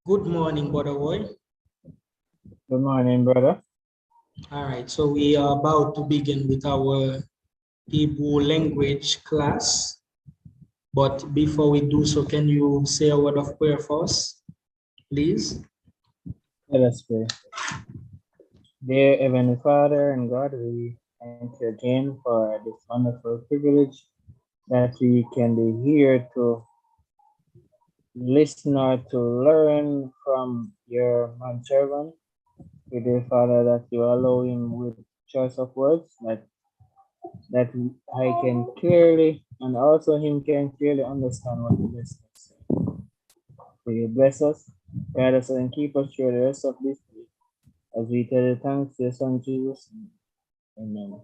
Good morning, Brother Roy. Good morning, brother. All right, so we are about to begin with our Hebrew language class. But before we do so, can you say a word of prayer for us, please? Let us pray. Dear Heavenly Father and God, we thank you again for this wonderful privilege that we can be here to listen or to learn from your manservant. We dear Father, that you allow him with choice of words that I can clearly and also him can clearly understand what the listener is saying. Will you bless us, guide us, and keep us through the rest of this day as we tell you thanks to your Son Jesus. Amen.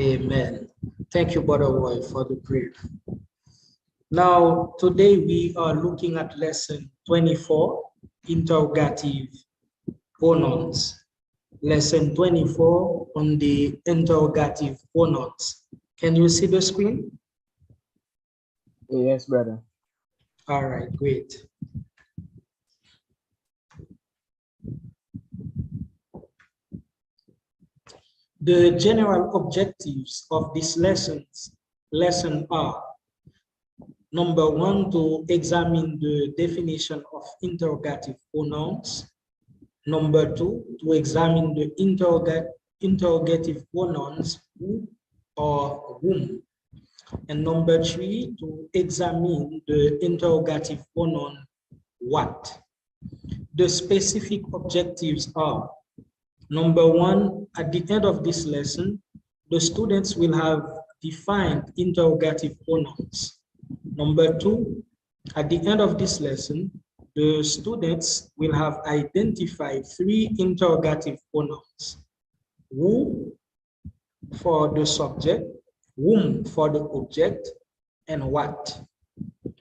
Amen. Thank you, Brother Roy, for the prayer. Now, today we are looking at lesson 24, interrogative pronouns. Lesson 24 on the interrogative pronouns. Can you see the screen? Yes, brother. All right, great. The general objectives of this lesson are: number one, to examine the definition of interrogative pronouns. Number two, to examine the interrogative pronouns who or whom. And number three, to examine the interrogative pronoun what. The specific objectives are: number one, at the end of this lesson, the students will have defined interrogative pronouns. Number two, at the end of this lesson, the students will have identified 3 interrogative pronouns: who for the subject, whom for the object, and what.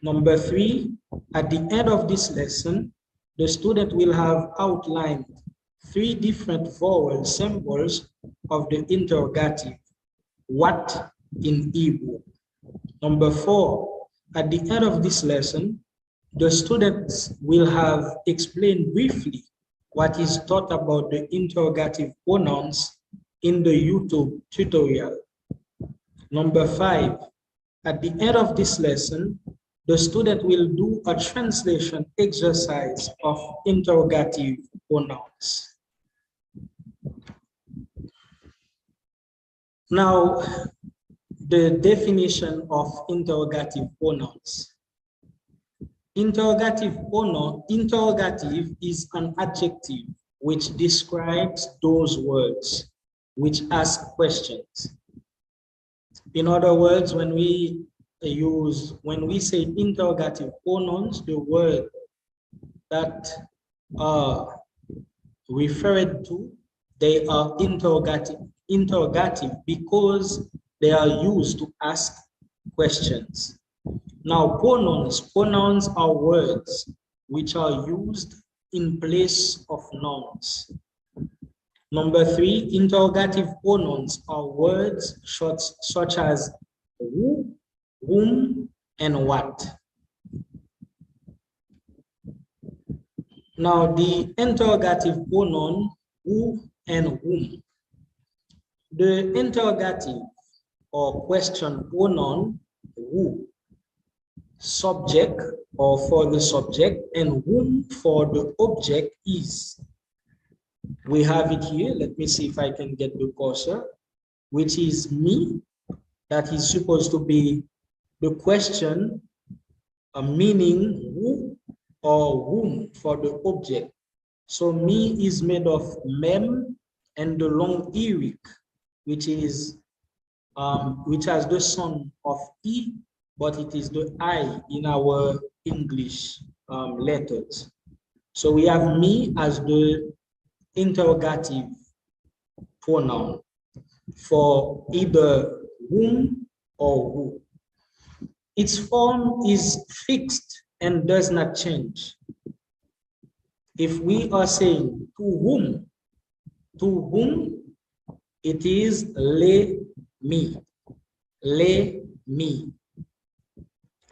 Number 3, at the end of this lesson, the student will have outlined 3 different vowel symbols of the interrogative, what in Hebrew. Number 4, at the end of this lesson, the students will have explained briefly what is taught about the interrogative pronouns in the YouTube tutorial. Number 5, at the end of this lesson, the student will do a translation exercise of interrogative pronouns. Now, the definition of interrogative pronouns. Interrogative is an adjective which describes those words which ask questions. In other words, when we say interrogative pronouns, the word that are referred to, they are interrogative because they are used to ask questions. Now, pronouns are words which are used in place of nouns. Number 3, interrogative pronouns are words such as who, whom, and what. Now, the interrogative pronoun who and whom. The interrogative or question pronoun who, subject or for the subject, and whom for the object is. We have it here. Let me see if I can get the cursor, which is me. That is supposed to be the question, meaning who or whom for the object. So me is made of mem and the long eric, which has the sound of e, but it is the I in our English letters. So we have me as the interrogative pronoun for either whom or who. Its form is fixed and does not change. If we are saying to whom, it is le me, le me.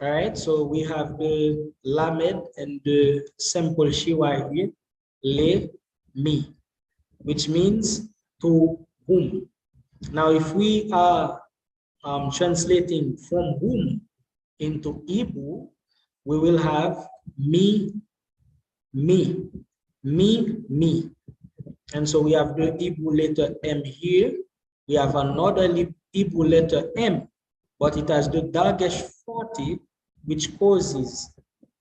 All right, so we have the lamed and the simple shiwa here, le, me, which means to whom. Now, if we are translating from whom into Igbo, we will have me, me, me. And so we have the Igbo letter M here. We have another Igbo letter M, but it has the dagesh 40, which causes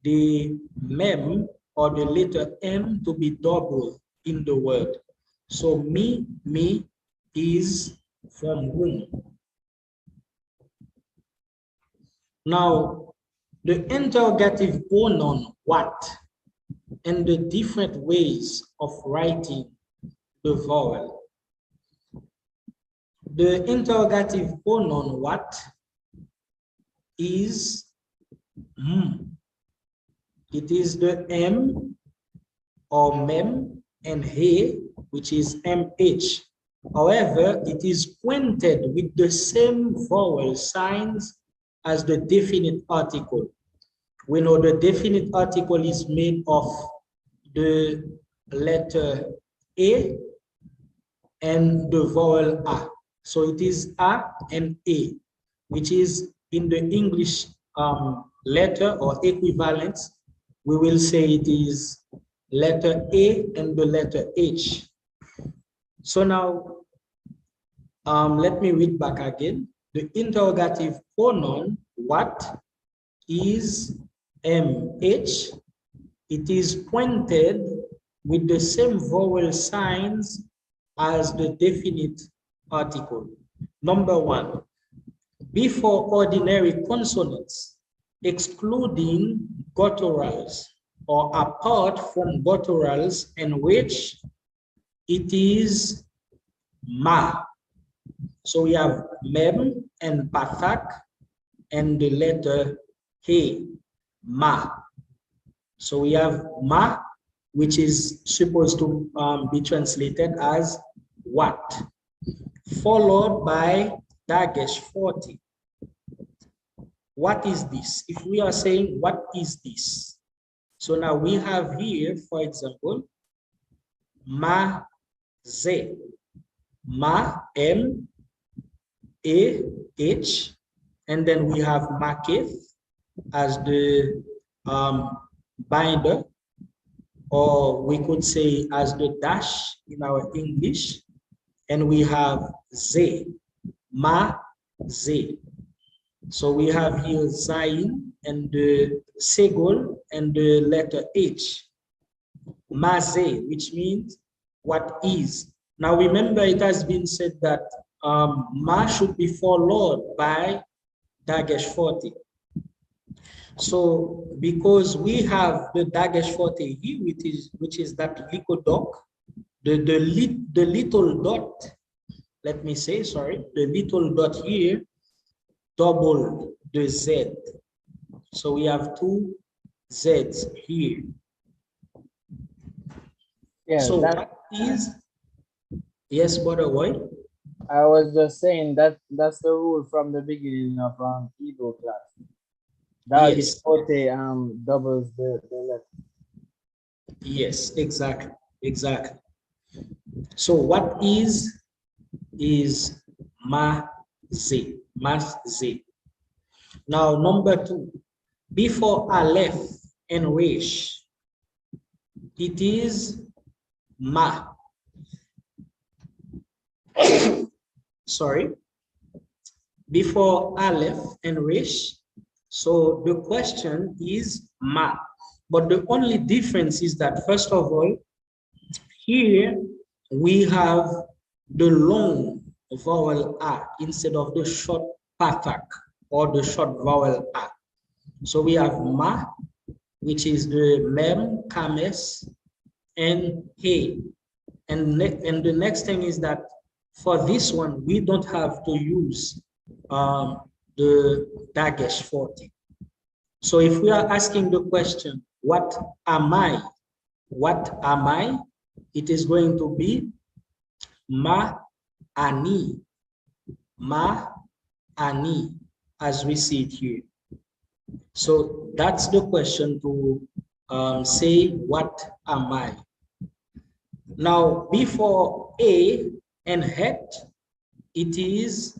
the mem or the letter M to be double in the word. So me is from whom. Now, the interrogative pronoun what and the different ways of writing the vowel. The interrogative pronoun what is It is the M or mem and he, which is MH. However, it is pointed with the same vowel signs as the definite article. We know the definite article is made of the letter A and the vowel A. So it is A and A, which is in the English letter or equivalence, we will say it is letter A and the letter H. So now, let me read back again. The interrogative pronoun, what, is MH. It is pointed with the same vowel signs as the definite article. Number one, before ordinary consonants, excluding gutturals or apart from gutturals, in which it is ma. So we have mem and pathak and the letter he, ma. So we have ma, which is supposed to be translated as what, followed by dagesh 40. What is this? If we are saying, what is this? So now we have here, for example, ma, ze, ma, m, a, h, and then we have maketh as the binder, or we could say as the dash in our English, and we have ze, ma, ze. So we have here zain and the segol and the letter H, maze, which means what is. Now remember, it has been said that ma should be followed by dagesh 40. So because we have the dagesh 40 here, which is that little dot, the little dot, let me say, sorry, the little dot here double the Z. So we have two Z's here. Yeah, so what is, yes, Brother White? I was just saying that that's the rule from the beginning of Igbo class. That Yes. Doubles the letter. Yes, exactly. Exactly. So what is ma-ze, mas-ze. Now, number two, before aleph and resh, it is ma. Sorry. Before aleph and resh, so the question is ma. But the only difference is that, first of all, here we have the long vowel a instead of the short pathak or the short vowel a. So we have ma, which is the mem, kames, and he. And the next thing is that for this one, we don't have to use the dagesh 40. So if we are asking the question, what am I? What am I? It is going to be ma ani, as we see it here. So that's the question to say, what am I? Now, before a and het, it is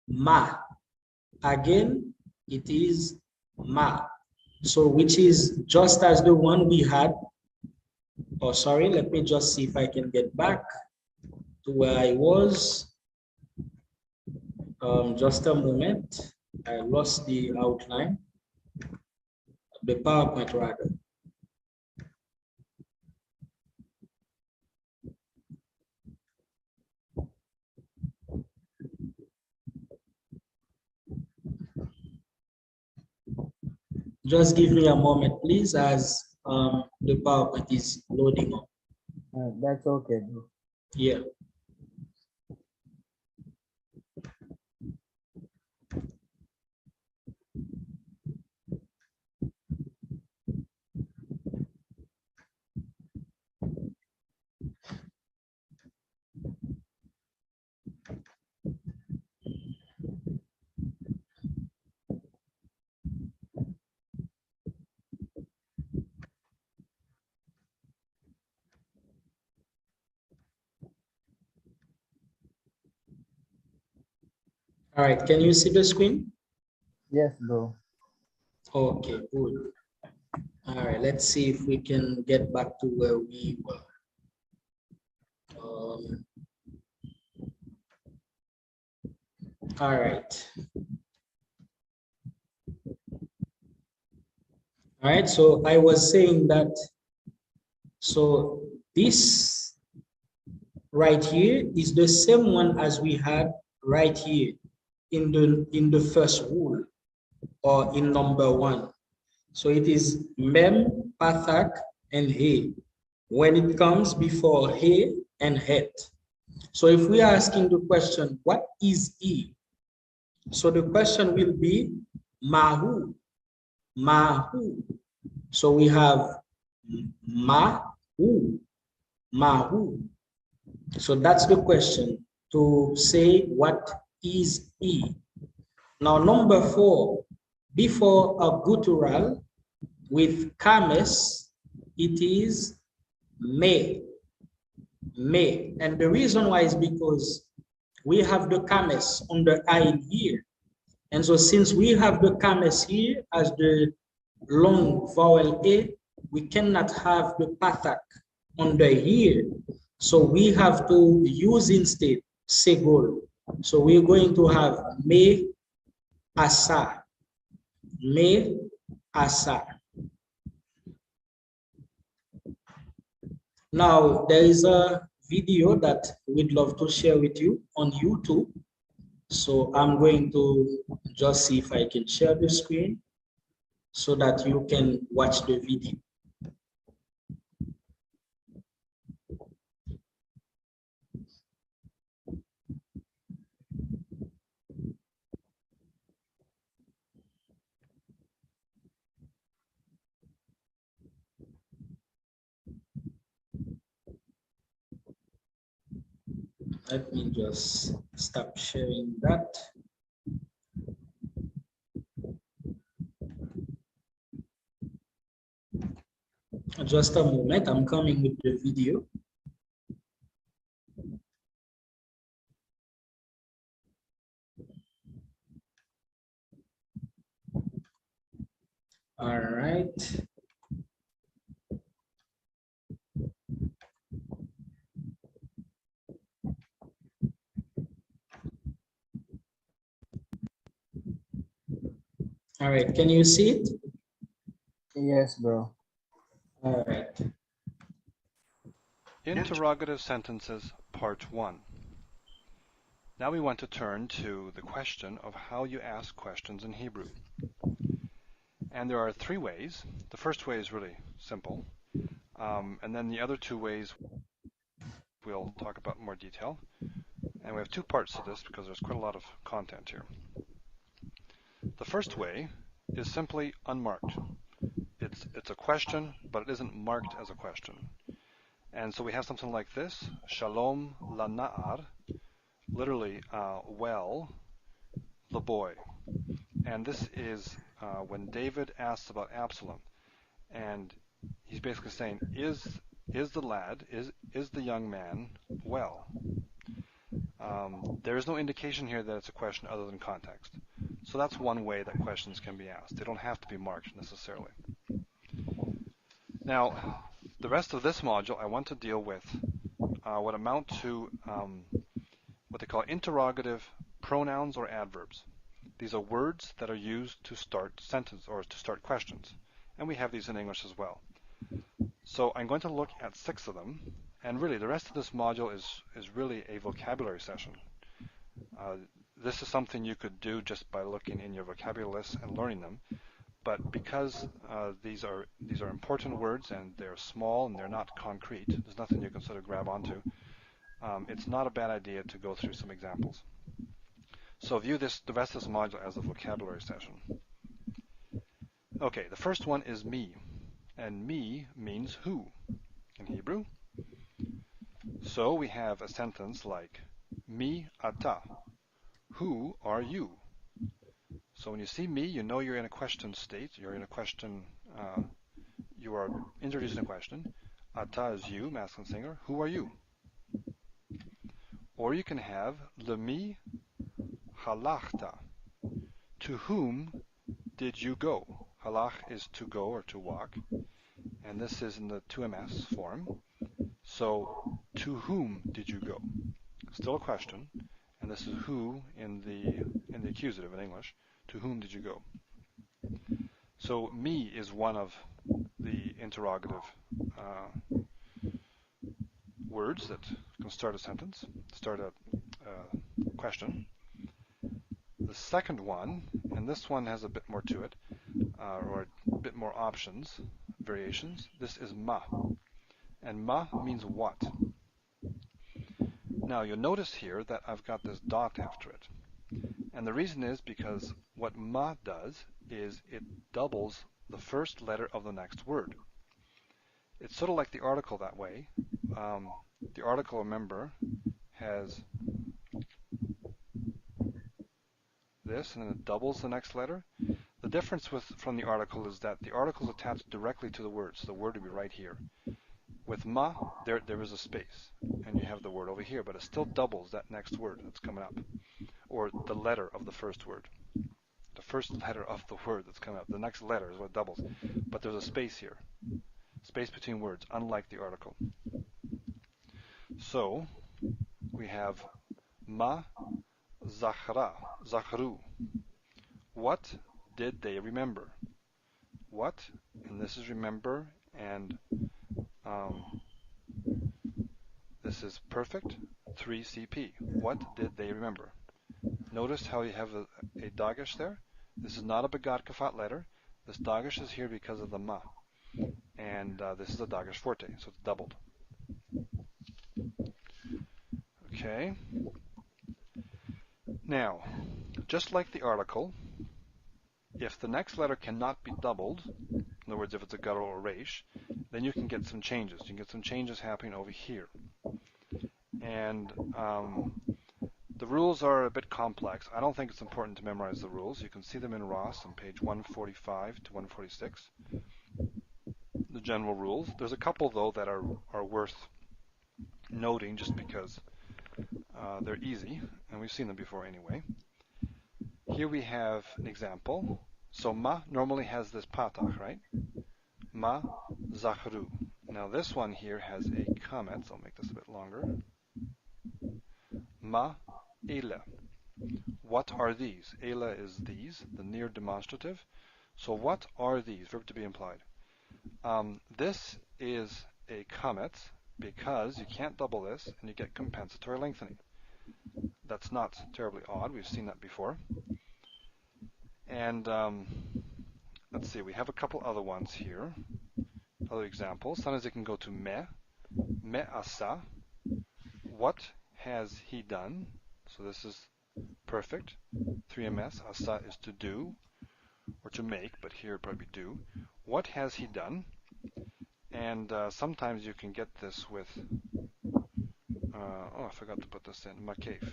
ma. Again, it is ma. So which is just as the one we had. Oh, sorry, let me just see if I can get back to where I was. Just a moment. I lost the outline, the PowerPoint rather. Just give me a moment, please, as the PowerPoint is loading up. That's okay, bro. Yeah. All right, can you see the screen? Yes, bro. Okay, good. All right, let's see if we can get back to where we were. All right. All right, so I was saying that, so this right here is the same one as we had right here in the first rule, or in number 1. So it is mem, pathak, and he when it comes before he and het. So if we are asking the question, what is he? So the question will be mahu, mahu. So we have mahu, mahu. So that's the question, to say what is he. Now number 4, before a guttural with kames, it is may. May. And the reason why is because we have the kames on the I here. And so since we have the kames here as the long vowel A, we cannot have the pathak on the here. So we have to use instead segol. So we're going to have me asa, me asa. Now there is a video that we'd love to share with you on YouTube. So I'm going to just see if I can share the screen so that you can watch the video. Let me just stop sharing that. Just a moment, I'm coming with the video. All right. All right, can you see it? Yes, bro. All right. Interrogative sentences, part 1. Now we want to turn to the question of how you ask questions in Hebrew. And there are 3 ways. The first way is really simple. And then the other 2 ways we'll talk about in more detail. And we have 2 parts to this because there's quite a lot of content here. The first way is simply unmarked. It's a question, but it isn't marked as a question. And so we have something like this: Shalom lana'ar, literally, well, the boy. And this is when David asks about Absalom, and he's basically saying, is the lad, is the young man well? There is no indication here that it's a question other than context. So that's one way that questions can be asked. They don't have to be marked necessarily. Now, the rest of this module, I want to deal with what amount to what they call interrogative pronouns or adverbs. These are words that are used to start sentences or to start questions. And we have these in English as well. So I'm going to look at 6 of them. And really, the rest of this module is really a vocabulary session. This is something you could do just by looking in your vocabulary list and learning them. But because these are important words and they're small and they're not concrete, there's nothing you can sort of grab onto, it's not a bad idea to go through some examples. So view the rest of this module as a vocabulary session. Okay, the first one is me. And me means who in Hebrew. So we have a sentence like, Mi ata. Who are you? So when you see me, you know you're in a question state. You're in a question, you are introducing a question. Ata is you, masculine singular. Who are you? Or you can have Lemi halachta. To whom did you go? Halach is to go or to walk. And this is in the 2ms form. So, to whom did you go? Still a question. And this is who in the accusative in English. To whom did you go? So, me is one of the interrogative words that can start a sentence, start a question. The second one, and this one has a bit more to it, or a bit more options, variations. This is ma. And ma means what? Now you'll notice here that I've got this dot after it. And the reason is because what ma does is it doubles the first letter of the next word. It's sort of like the article that way. The article, remember, has this and then it doubles the next letter. The difference from the article is that the article is attached directly to the word, so the word would be right here. With ma, there is a space, and you have the word over here, but it still doubles that next word that's coming up, or the letter of the first word. The first letter of the word that's coming up. The next letter is what doubles, but there's a space here, space between words, unlike the article. So we have ma zachru. What did they remember? What, and this is remember, and this is perfect, 3CP. What did they remember? Notice how you have a dagesh there? This is not a begat kafat letter. This dagesh is here because of the ma. And this is a dagesh forte, so it's doubled. Okay. Now, just like the article, if the next letter cannot be doubled, in other words, if it's a guttural or resh, then you can get some changes. You can get some changes happening over here. And the rules are a bit complex. I don't think it's important to memorize the rules. You can see them in Ross on page 145 to 146. The general rules. There's a couple, though, that are worth noting just because they're easy, and we've seen them before anyway. Here we have an example. So ma normally has this patach, right? Ma zachru. Now this one here has a comment, so I'll make this a bit longer. Ma ele. What are these? Ele is these, the near demonstrative. So what are these? Verb to be implied. This is a comment because you can't double this and you get compensatory lengthening. That's not terribly odd. We've seen that before. And let's see, we have a couple other ones here, other examples. Sometimes it can go to me asa. What has he done? So this is perfect. 3ms, asa is to do or to make, but here it'd probably do. What has he done? And sometimes you can get this with, oh, I forgot to put this in, makef.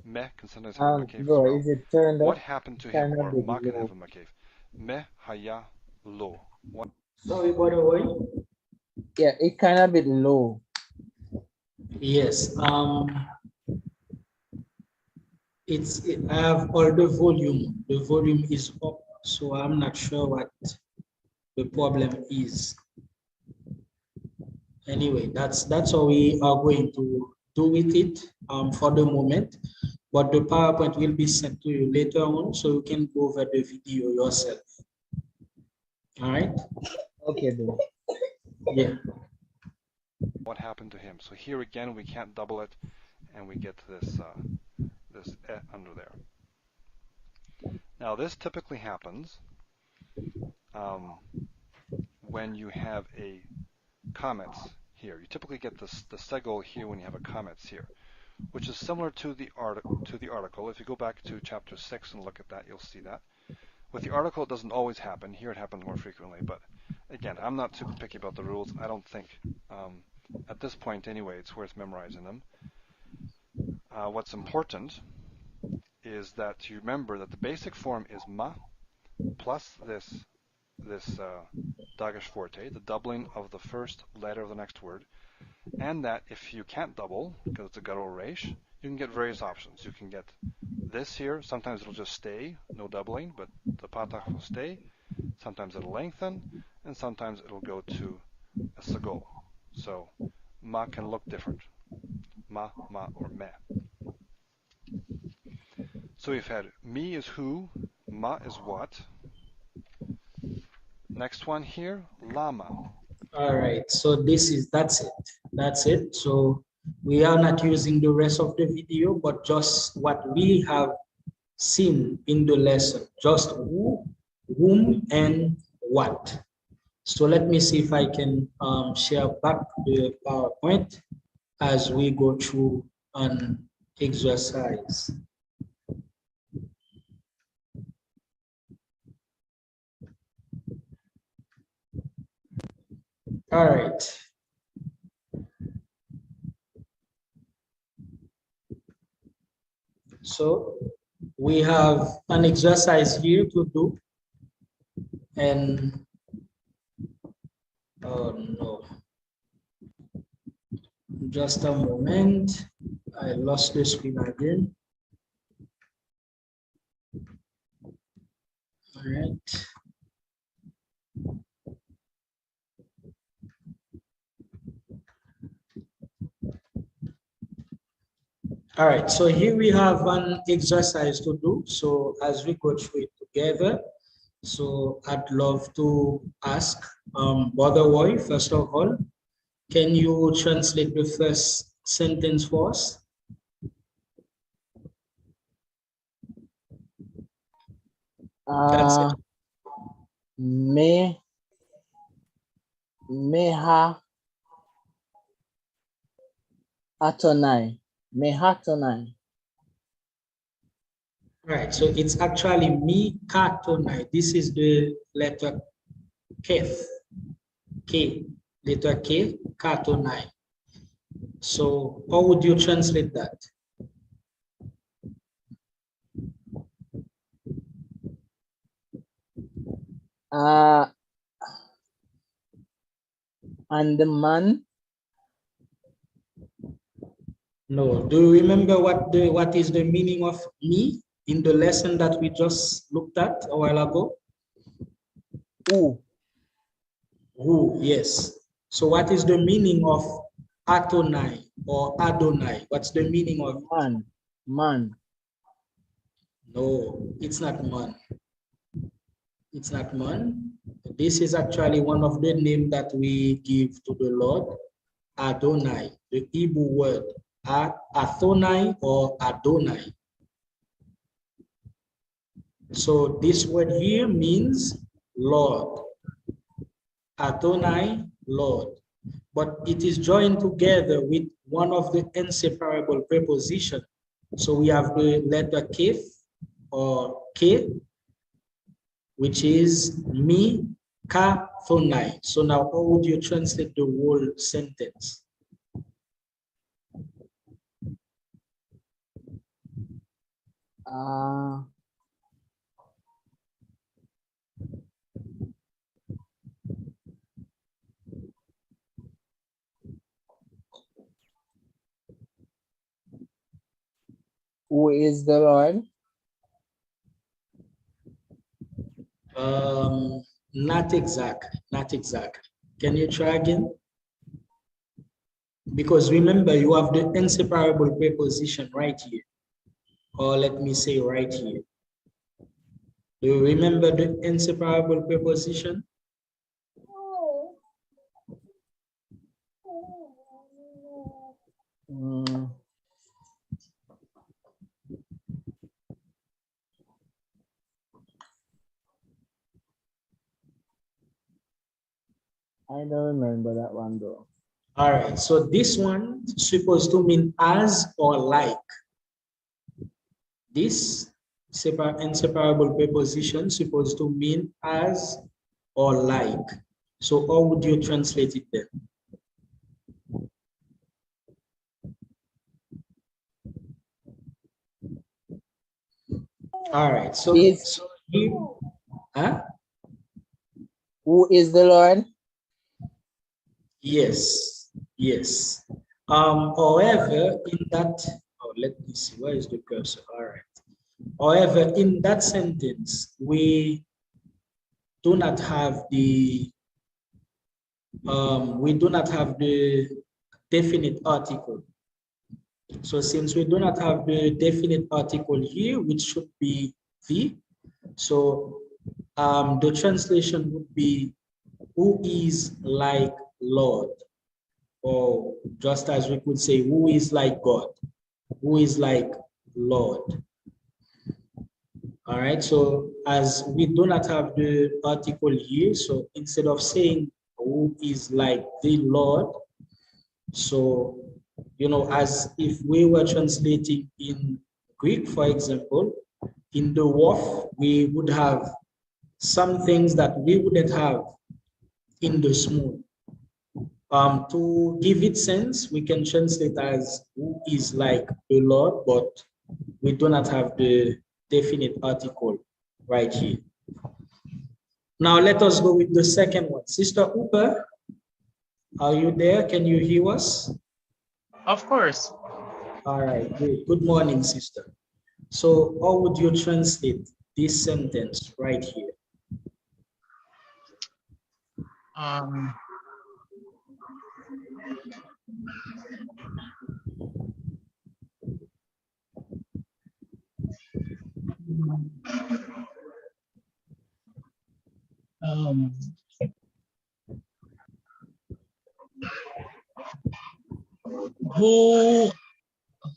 Me can sometimes have a makef as Bro, well. is it turned What up? happened to him? Kind Or of bit ma can have low. a makef. Me haya lo. What? Sorry, by the way. Yeah, it kind of bit low. Yes. I have all the volume. The volume is up, so I'm not sure what the problem is. Anyway, that's how we are going to do with it for the moment. But the PowerPoint will be sent to you later on, so you can go over the video yourself. All right. Okay, bro. Yeah. What happened to him? So here again, we can't double it, and we get this this under there. Now this typically happens when you have a comments here. You typically get the segol here when you have a comments here, which is similar to the article. If you go back to chapter 6 and look at that, you'll see that. With the article, it doesn't always happen. Here it happens more frequently. But again, I'm not super picky about the rules. I don't think, at this point anyway, it's worth memorizing them. What's important is that you remember that the basic form is ma plus this dagesh forte, the doubling of the first letter of the next word, and that if you can't double, because it's a guttural resh, you can get various options. You can get this here. Sometimes it'll just stay, no doubling, but the patach will stay. Sometimes it'll lengthen, and sometimes it'll go to a sagol. So ma can look different. Ma, or me. So we've had me is who, ma is what. Next one here, lama. All right. So that's it. That's it. So we are not using the rest of the video, but just what we have seen in the lesson, just who, whom, and what. So let me see if I can share back the PowerPoint as we go through an exercise. All right. So we have an exercise here to do. And oh no, just a moment. I lost the screen again. All right. All right, so here we have an exercise to do. So as we go through it together, so I'd love to ask Brother Roy, first of all, can you translate the first sentence for us? Meha Atonai. Mehatonai. Right, so it's actually me katonai. This is the letter Kef. K, letter K, katonai. So how would you translate that? And the man. No. Do you remember what is the meaning of me in the lesson that we just looked at a while ago? Who? Who, yes. So what is the meaning of Atonai or Adonai? What's the meaning of man? Man. No, it's not man. It's not man. This is actually one of the names that we give to the Lord, Adonai, the Hebrew word, Athonai or Adonai. So this word here means Lord. Adonai, Lord. But it is joined together with one of the inseparable prepositions. So we have the letter Kef or K, which is me, ka, thonai. So now how would you translate the whole sentence? Uh, who is the Lord? Not exact, not exact. Can you try again? Because remember, you have the inseparable preposition right here. Or let me say right here. Do you remember the inseparable preposition? I don't remember that one though. All right, so this one is supposed to mean as or like. This inseparable preposition supposed to mean as or like. So how would you translate it then? All right, so here, huh? Who is the Lord? Yes, yes. However, in that, oh, let me see, where is the cursor? All right. However, in that sentence, we do not have the definite article. So since we do not have the definite article here, which should be the, so the translation would be who is like Lord, or just as we could say who is like God, who is like Lord. All right, so as we do not have the article here, so instead of saying who is like the Lord, so, you know, as if we were translating in Greek, for example, in the WOF, we would have some things that we wouldn't have in the smooth. To give it sense, we can translate as who is like the Lord, but we do not have the definite article right here. Now let us go with the second one. Sister Uber, are you there? Can you hear us? Of course. All right, great. Good morning, sister. So how would you translate this sentence right here?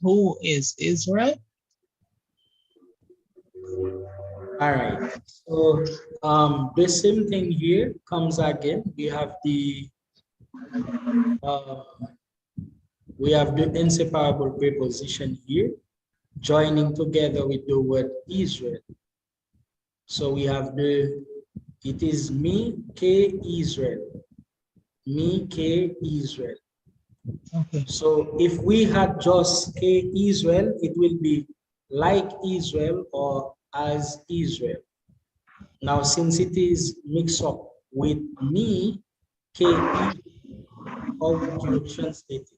Who is Israel? All right. So the same thing here comes again. We have the inseparable preposition here joining together with the word Israel. So we have it is me, K, Israel. Me, K, Israel. Okay. So if we had just K, Israel, it will be like Israel or as Israel. Now, since it is mixed up with me, K, how would you translate it?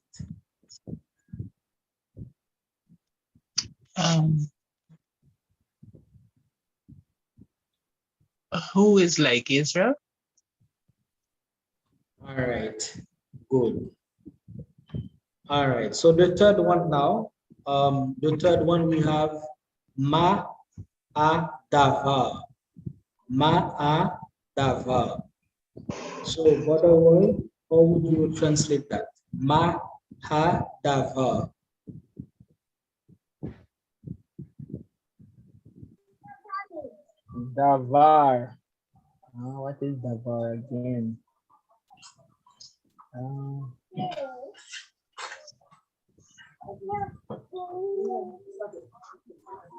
Who is like Israel? All right, good. All right, so the third one now, the third one we have ma a dava. Ma a dava. So, Brother Roy, how would you translate that? Ma ha dava. Davar. What is Davar again?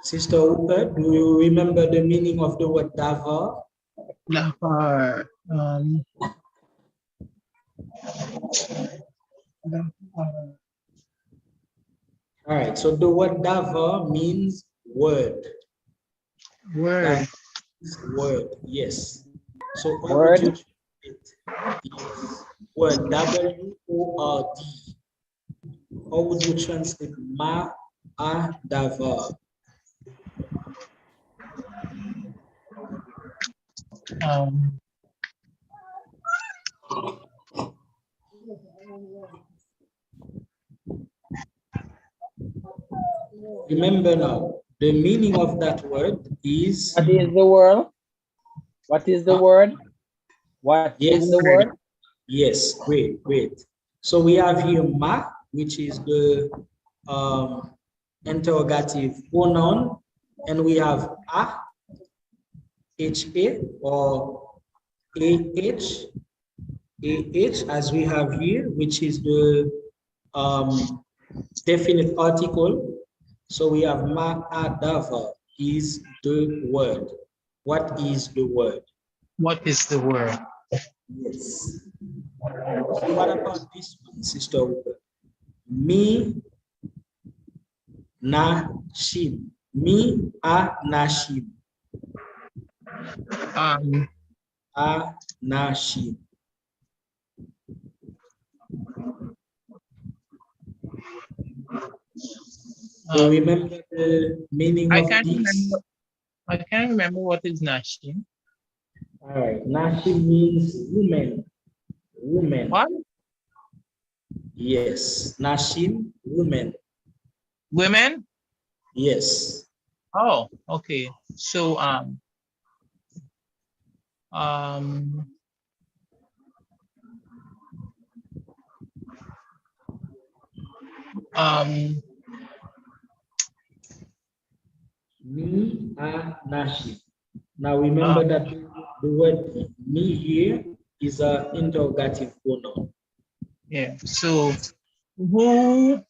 Sister Uber, do you remember the meaning of the word dava? Davar. All right, so the word dava means word. Word. That is word, yes. So how would Word. you translate it? Yes. Word, W-O-R-D. How would you translate ma a davar? Um, Remember now, the meaning of that word is What is the word? What is the word? What yes, is the word? yes, great, great. So we have here ma, which is the interrogative pronoun, and we have a, ha, or as we have here, which is the definite article. So we have ma'adava is the word. What is the word? what is the word? Yes. So what about this one, Sister Uber? Me na shim. Me a nashim. A nashim. So remember the meaning I of can't this? remember. I can't remember what is nashim. All right, nashim means woman. Woman. What? Yes, nashim, woman. Women? Yes. Oh, okay. So um Me a nashim. Now remember that the word me here is an interrogative pronoun. yeah. So who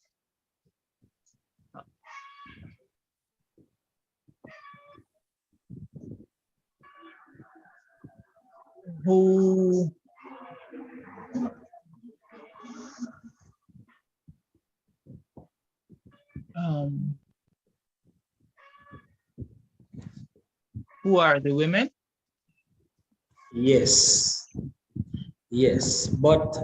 who who are the women? Yes. Yes. But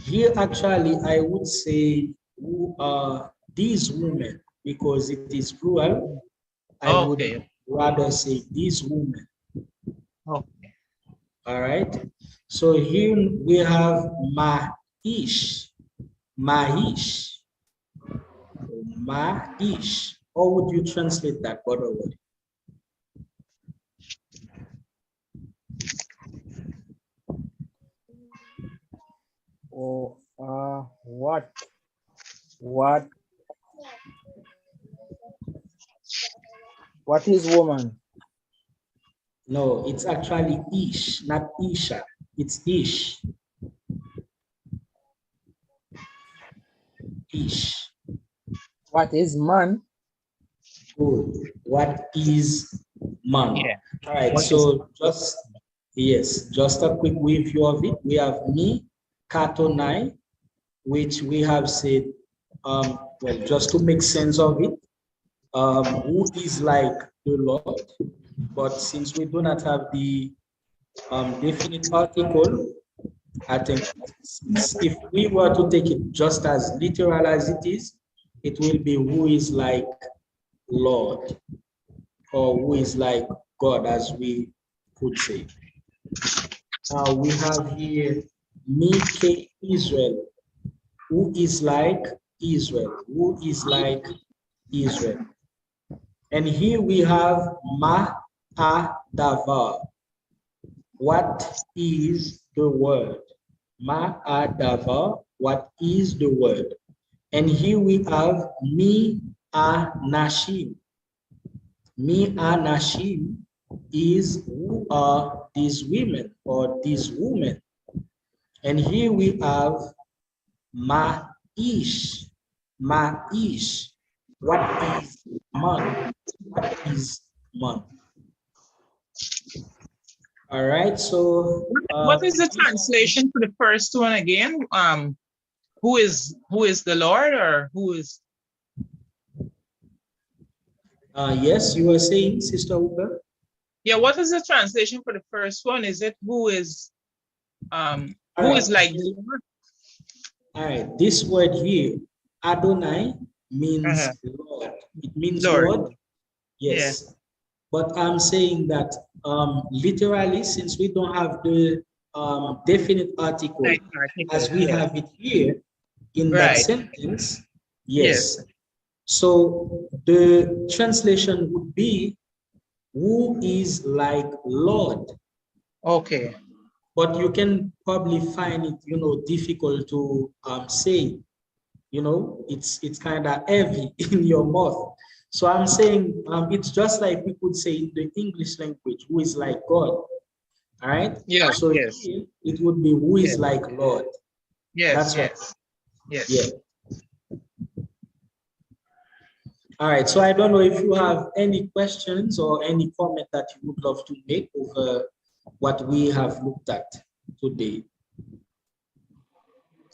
here actually I would say who are these women, because it is plural. I Okay. would rather say these women. Okay. All right. So here we have Ma'ish. Ma'ish. Ma'ish. How would you translate that, by the way? Oh, what is woman? No, it's actually Ish, not Isha. It's Ish. Ish. What is man? Good. What is man? Yeah. All right. What is So just a quick review of it. We have me, Katonai, which we have said, well, just to make sense of it, who is like the Lord, but since we do not have the definite article, I think if we were to take it just as literal as it is, it will be who is like Lord, or who is like God, as we could say. Now we have here Mike Israel, who is like Israel, who is like Israel. And here we have Ma'adavar. What is the word? Ma'adavar, what is the word? And here we have Mi-a-nashim. Mi-a-nashim is who are these women or these women. And here we have Ma'ish. Ma'ish. What is man? What is man? All right, so what is the translation for the first one again? Who is the Lord, or who is Yes, you were saying, Sister Uber? Yeah, what is the translation for the first one? Is it who is All like right. the Lord? All right, this word here, Adonai, means Uh-huh. Lord. It means Lord. Lord, yes. But I'm saying that literally, since we don't have the definite article Like as article, we yeah. have it here in that Right. sentence, Yes. yes. So the translation would be, who is like Lord? Okay. But you can probably find it, difficult to say. It's kind of heavy in your mouth. So I'm saying it's just like we could say in the English language, who is like God. All right. Yes, So yes, here it would be, who is yes, like Lord. yes, That's what. yes, yes. Yeah. All right. So I don't know if you have any questions or any comment that you would love to make over what we have looked at today.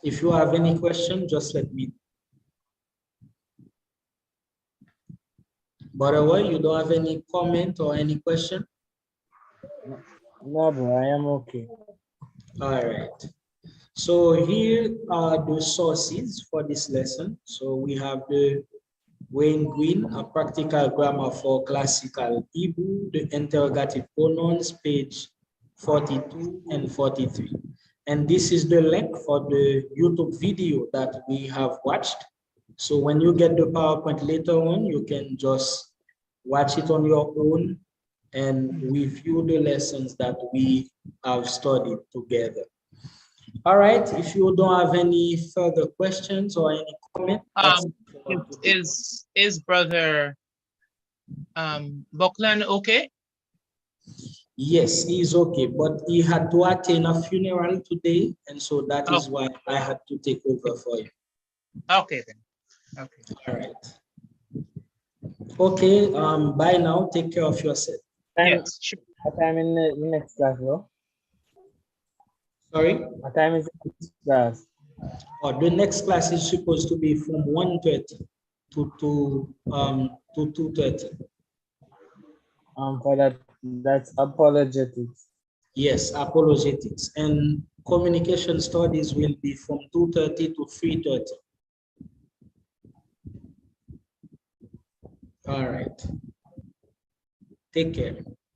If you have any question, just let me know. By the way, you don't have any comment or any question? No, bro, I am okay. All right. So here are the sources for this lesson. So we have the Wayne Green, a practical grammar for classical Hebrew, the interrogative pronouns, page 42 and 43. And this is the link for the YouTube video that we have watched. So when you get the PowerPoint later on, you can just watch it on your own and review the lessons that we have studied together. All right, if you don't have any further questions or any comment, that's Is brother Buckland okay? yes, he's okay, but he had to attend a funeral today, and so that is why I had to take over for him. Okay then. Okay. All right. Okay, bye now. Take care of yourself. Yes, sure. What time in the next class, bro? Sorry? What time is the next class? Oh, the next class is supposed to be from 1:30 to 2:30. For that's apologetics. Yes, apologetics. And communication studies will be from 2:30 to 3:30. All right. Take care.